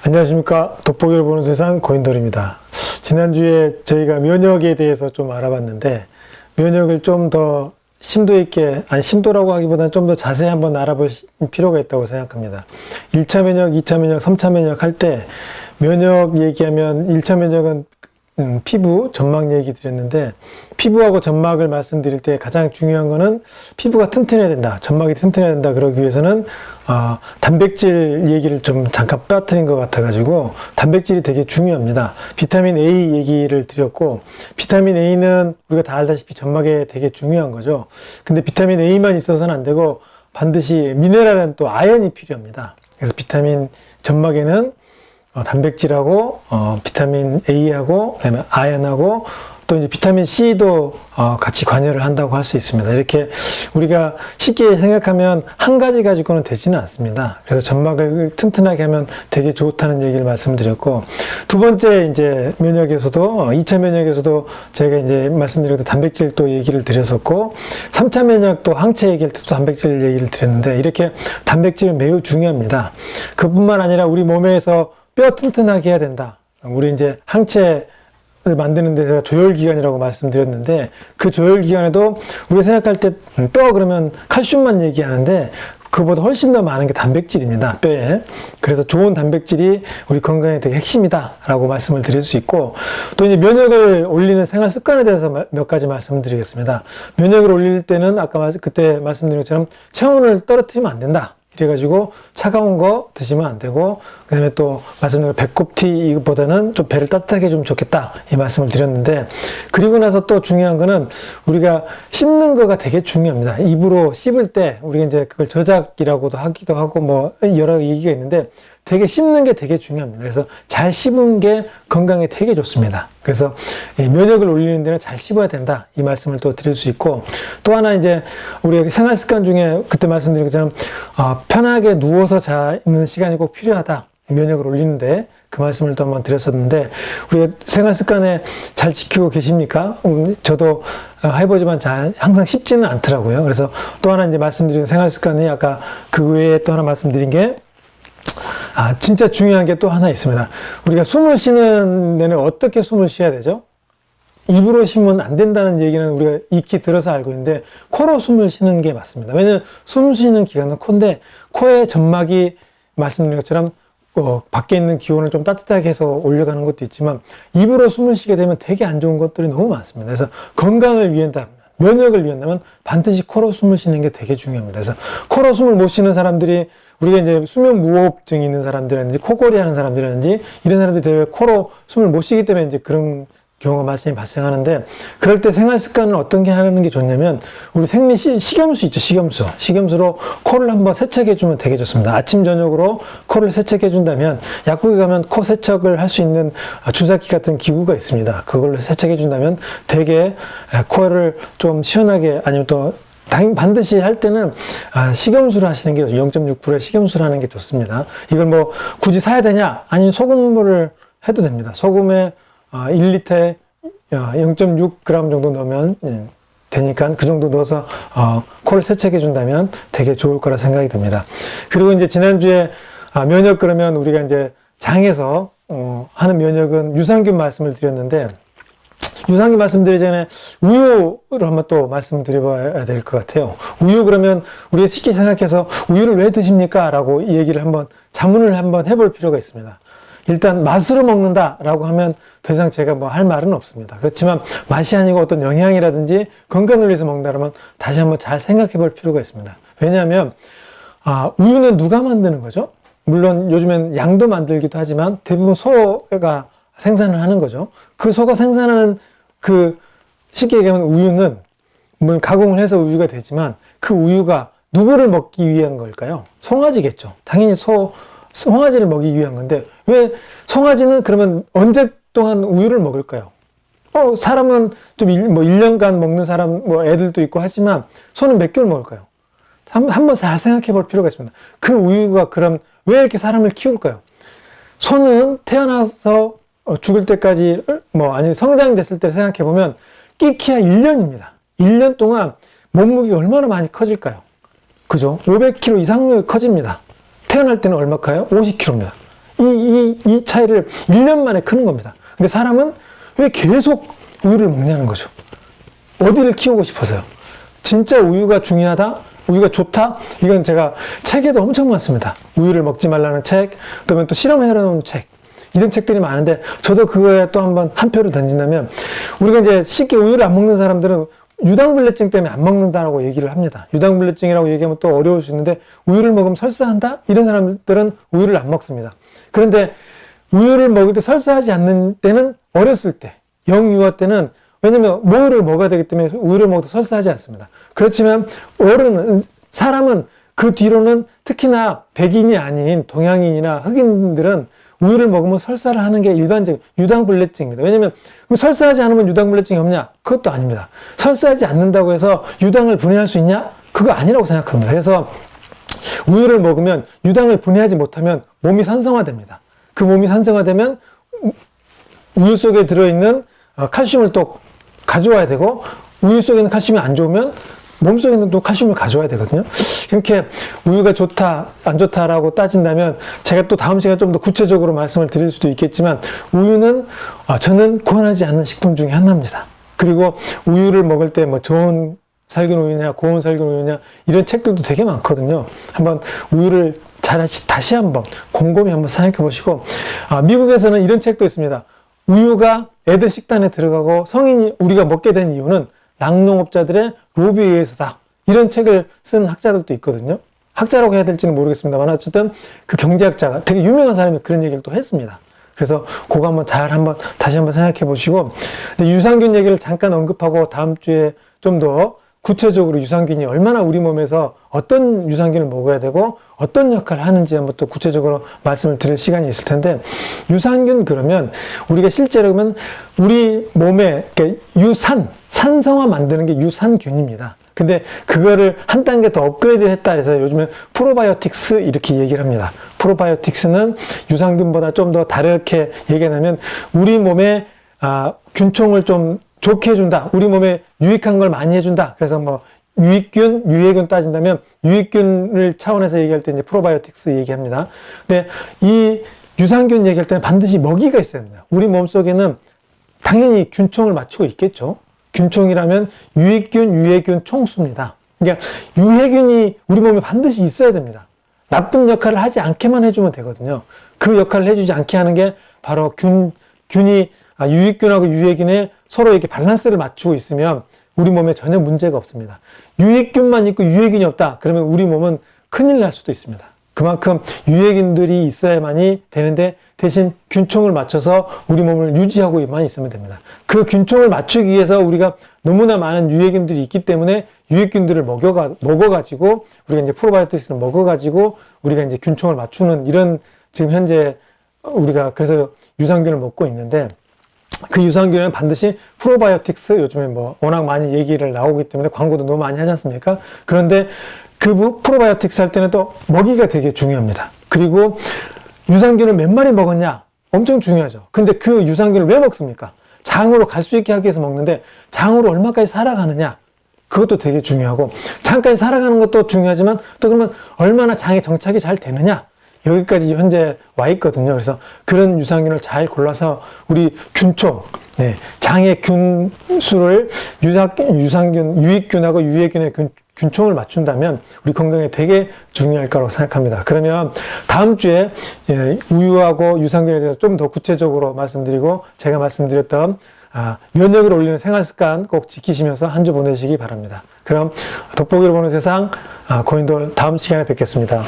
안녕하십니까. 돋보기를 보는 세상 고인돌입니다. 지난주에 저희가 면역에 대해서 좀 알아봤는데, 면역을 좀 더 심도 있게, 아니 심도라고 하기보다는 좀 더 자세히 한번 알아볼 필요가 있다고 생각합니다. 1차 면역, 2차 면역, 3차 면역 할 때 면역 얘기하면 1차 면역은 피부, 점막 얘기 드렸는데, 피부하고 점막을 말씀드릴 때 가장 중요한 거는 피부가 튼튼해야 된다, 점막이 튼튼해야 된다 그러기 위해서는 단백질 얘기를 좀 잠깐 빠뜨린 것 같아가지고, 단백질이 되게 중요합니다. 비타민 A 얘기를 드렸고, 비타민 A는 우리가 다 알다시피 점막에 되게 중요한 거죠. 근데 비타민 A만 있어서는 안 되고 반드시 미네랄은 또 아연이 필요합니다. 그래서 비타민 점막에는 단백질하고 비타민 A하고 그다음에 아연하고 또 이제 비타민 C도 같이 관여를 한다고 할 수 있습니다. 이렇게 우리가 쉽게 생각하면 한 가지 가지고는 되지는 않습니다. 그래서 점막을 튼튼하게 하면 되게 좋다는 얘기를 말씀드렸고, 두 번째 이제 면역에서도 2차 면역에서도 제가 이제 말씀드렸던 단백질 또 얘기를 드렸었고, 3차 면역도 항체 얘기할 때도 단백질 얘기를 드렸는데, 이렇게 단백질은 매우 중요합니다. 그뿐만 아니라 우리 몸에서 뼈 튼튼하게 해야 된다. 우리 이제 항체를 만드는 데서 조혈기관이라고 말씀드렸는데, 그 조혈기관에도 우리가 생각할 때 뼈 그러면 칼슘만 얘기하는데 그보다 훨씬 더 많은 게 단백질입니다, 뼈에. 그래서 좋은 단백질이 우리 건강에 되게 핵심이다 라고 말씀을 드릴 수 있고, 또 이제 면역을 올리는 생활 습관에 대해서 몇 가지 말씀드리겠습니다. 면역을 올릴 때는 아까 그때 말씀드린 것처럼 체온을 떨어뜨리면 안 된다. 그래가지고 차가운 거 드시면 안 되고, 그 다음에 또 말씀드린 배꼽티보다는 좀 배를 따뜻하게 해주면 좋겠다 이 말씀을 드렸는데, 그리고 나서 또 중요한 거는 우리가 씹는 거가 되게 중요합니다. 입으로 씹을 때 우리가 이제 그걸 저작이라고도 하기도 하고 뭐 여러 얘기가 있는데, 되게 씹는 게 되게 중요합니다. 그래서 잘 씹은 게 건강에 되게 좋습니다. 그래서 면역을 올리는 데는 잘 씹어야 된다 이 말씀을 또 드릴 수 있고, 또 하나 이제 우리 생활 습관 중에 그때 말씀드린 것처럼 편하게 누워서 자는 시간이 꼭 필요하다, 면역을 올리는데 그 말씀을 또 한번 드렸었는데, 우리가 생활 습관에 잘 지키고 계십니까? 저도 해보지만 항상 쉽지는 않더라고요. 그래서 또 하나 이제 말씀드린 생활 습관이 아까 그 외에 또 하나 말씀드린 게, 진짜 중요한 게 또 하나 있습니다. 우리가 숨을 쉬는 데는 어떻게 숨을 쉬어야 되죠? 입으로 쉬면 안 된다는 얘기는 우리가 익히 들어서 알고 있는데, 코로 숨을 쉬는 게 맞습니다. 왜냐면 숨 쉬는 기관은 코인데, 코의 점막이 말씀드린 것처럼 밖에 있는 기온을 좀 따뜻하게 해서 올려가는 것도 있지만, 입으로 숨을 쉬게 되면 되게 안 좋은 것들이 너무 많습니다. 그래서 건강을 위한다면, 면역을 위한다면 반드시 코로 숨을 쉬는 게 되게 중요합니다. 그래서 코로 숨을 못 쉬는 사람들이, 우리가 이제 수면 무호흡증이 있는 사람들이라든지 코골이 하는 사람들이라든지 이런 사람들이 대부분 코로 숨을 못 쉬기 때문에 이제 그런 경우가 많이 발생하는데, 그럴 때 생활 습관을 어떤 게 하는 게 좋냐면, 우리 식염수 있죠, 식염수로 코를 한번 세척해 주면 되게 좋습니다. 아침 저녁으로 코를 세척해 준다면, 약국에 가면 코 세척을 할 수 있는 주사기 같은 기구가 있습니다. 그걸로 세척해 준다면 되게 코를 좀 시원하게, 아니면 또 반드시 할 때는 식염수를 하시는 게 0.6%의 식염수를 하는 게 좋습니다. 이걸 뭐 굳이 사야 되냐? 아니면 소금물을 해도 됩니다. 소금에 1리터에 0.6g 정도 넣으면 되니까 그 정도 넣어서 코를 세척해 준다면 되게 좋을 거라 생각이 듭니다. 그리고 이제 지난주에 면역 그러면 우리가 이제 장에서 하는 면역은 유산균 말씀을 드렸는데, 유산균 말씀드리기 전에 우유를 한번 또 말씀드려봐야 될 것 같아요. 우유 그러면 우리가 쉽게 생각해서 우유를 왜 드십니까? 라고 얘기를 자문을 한번 해볼 필요가 있습니다. 일단 맛으로 먹는다 라고 하면 더 이상 제가 뭐 할 말은 없습니다. 그렇지만 맛이 아니고 어떤 영양이라든지 건강을 위해서 먹는다면 다시 한번 잘 생각해 볼 필요가 있습니다. 왜냐하면 우유는 누가 만드는 거죠? 물론 요즘엔 양도 만들기도 하지만 대부분 소가 생산을 하는 거죠. 그 소가 생산하는 쉽게 얘기하면 우유는 물론 가공을 해서 우유가 되지만, 그 우유가 누구를 먹기 위한 걸까요? 송아지겠죠. 당연히 송아지를 먹이기 위한 건데, 왜 송아지는 그러면 언제 동안 우유를 먹을까요? 사람은 좀 1년간 먹는 사람, 애들도 있고 하지만, 소는 몇 개월 먹을까요? 한번 잘 생각해 볼 필요가 있습니다. 그 우유가 그럼 왜 이렇게 사람을 키울까요? 소는 태어나서 죽을 때까지, 아니 성장됐을 때 생각해 보면 끼키야 1년입니다. 1년 동안 몸무게가 얼마나 많이 커질까요? 그죠? 500kg 이상을 커집니다. 태어날 때는 얼마일까요? 50kg입니다. 이 이 차이를 1년 만에 크는 겁니다. 근데 사람은 왜 계속 우유를 먹냐는 거죠. 어디를 키우고 싶어서요. 진짜 우유가 중요하다? 우유가 좋다? 이건 제가 책에도 엄청 많습니다. 우유를 먹지 말라는 책, 그다음에 또 실험해놓은 책. 이런 책들이 많은데 저도 그거에 또 한 표를 던진다면 우리가 이제 쉽게 우유를 안 먹는 사람들은 유당불내증 때문에 안 먹는다라고 얘기를 합니다. 유당불내증이라고 얘기하면 또 어려울 수 있는데 우유를 먹으면 설사한다? 이런 사람들은 우유를 안 먹습니다. 그런데 우유를 먹을 때 설사하지 않는 때는 어렸을 때, 영유아 때는 왜냐면 모유를 먹어야 되기 때문에 우유를 먹어도 설사하지 않습니다. 그렇지만 사람은 그 뒤로는 특히나 백인이 아닌 동양인이나 흑인들은 우유를 먹으면 설사를 하는 게 일반적인 유당불내증입니다. 왜냐면 설사하지 않으면 유당불내증이 없냐? 그것도 아닙니다. 설사하지 않는다고 해서 유당을 분해할 수 있냐? 그거 아니라고 생각합니다. 그래서 우유를 먹으면 유당을 분해하지 못하면 몸이 산성화됩니다. 그 몸이 산성화되면 우유 속에 들어있는 칼슘을 또 가져와야 되고 우유 속에 있는 칼슘이 안 좋으면 몸속에 있는 또 칼슘을 가져와야 되거든요. 이렇게 우유가 좋다, 안 좋다라고 따진다면 제가 또 다음 시간에 좀 더 구체적으로 말씀을 드릴 수도 있겠지만 우유는 저는 권하지 않는 식품 중에 하나입니다. 그리고 우유를 먹을 때 뭐 좋은 살균 우유냐, 고운 살균 우유냐 이런 책들도 되게 많거든요. 한번 우유를 다시 한번 곰곰이 한번 생각해 보시고 미국에서는 이런 책도 있습니다. 우유가 애들 식단에 들어가고 성인이 우리가 먹게 된 이유는 낙농업자들의 로비에 의해서다. 이런 책을 쓴 학자들도 있거든요. 학자라고 해야 될지는 모르겠습니다만 어쨌든 그 경제학자가 되게 유명한 사람이 그런 얘기를 또 했습니다. 그래서 그거 다시 한번 생각해 보시고 유산균 얘기를 잠깐 언급하고 다음 주에 좀 더 구체적으로 유산균이 얼마나 우리 몸에서 어떤 유산균을 먹어야 되고 어떤 역할을 하는지 한번 또 구체적으로 말씀을 드릴 시간이 있을 텐데 유산균 그러면 우리가 실제로 보면 우리 몸에 산성화 만드는 게 유산균입니다. 근데 그거를 한 단계 더 업그레이드 했다 해서 요즘에 프로바이오틱스 이렇게 얘기를 합니다. 프로바이오틱스는 유산균보다 좀 더 다르게 얘기하면 우리 몸에 균총을 좀 좋게 해준다. 우리 몸에 유익한 걸 많이 해준다. 그래서 뭐 유익균, 유해균 따진다면 유익균을 차원에서 얘기할 때 이제 프로바이오틱스 얘기합니다. 근데 이 유산균 얘기할 때는 반드시 먹이가 있어야 됩니다. 우리 몸 속에는 당연히 균총을 맞추고 있겠죠. 균총이라면 유익균, 유해균 총수입니다. 그러니까 유해균이 우리 몸에 반드시 있어야 됩니다. 나쁜 역할을 하지 않게만 해주면 되거든요. 그 역할을 해주지 않게 하는 게 바로 유익균하고 유해균의 서로 이렇게 밸런스를 맞추고 있으면 우리 몸에 전혀 문제가 없습니다. 유익균만 있고 유해균이 없다. 그러면 우리 몸은 큰일 날 수도 있습니다. 그만큼 유해균들이 있어야만이 되는데 대신 균총을 맞춰서 우리 몸을 유지하고만 있으면 됩니다. 그 균총을 맞추기 위해서 우리가 너무나 많은 유해균들이 있기 때문에 유해균들을 먹어가지고 우리가 이제 프로바이오틱스를 먹어가지고 우리가 이제 균총을 맞추는 이런 지금 현재 우리가 그래서 유산균을 먹고 있는데 그 유산균은 반드시 프로바이오틱스 요즘에 뭐 워낙 많이 얘기를 나오기 때문에 광고도 너무 많이 하지 않습니까? 그런데 그 프로바이오틱스 할 때는 또 먹이가 되게 중요합니다. 그리고 유산균을 몇 마리 먹었냐? 엄청 중요하죠. 근데 그 유산균을 왜 먹습니까? 장으로 갈 수 있게 하기 위해서 먹는데 장으로 얼마까지 살아가느냐? 그것도 되게 중요하고 장까지 살아가는 것도 중요하지만 또 그러면 얼마나 장에 정착이 잘 되느냐? 여기까지 현재 와 있거든요. 그래서 그런 유산균을 잘 골라서 우리 균총, 장의 균수를 유익균하고 유해균의 균총을 맞춘다면 우리 건강에 되게 중요할 거라고 생각합니다. 그러면 다음 주에 우유하고 유산균에 대해서 좀 더 구체적으로 말씀드리고 제가 말씀드렸던 면역을 올리는 생활습관 꼭 지키시면서 한 주 보내시기 바랍니다. 그럼 돋보기로 보는 세상 고인돌 다음 시간에 뵙겠습니다.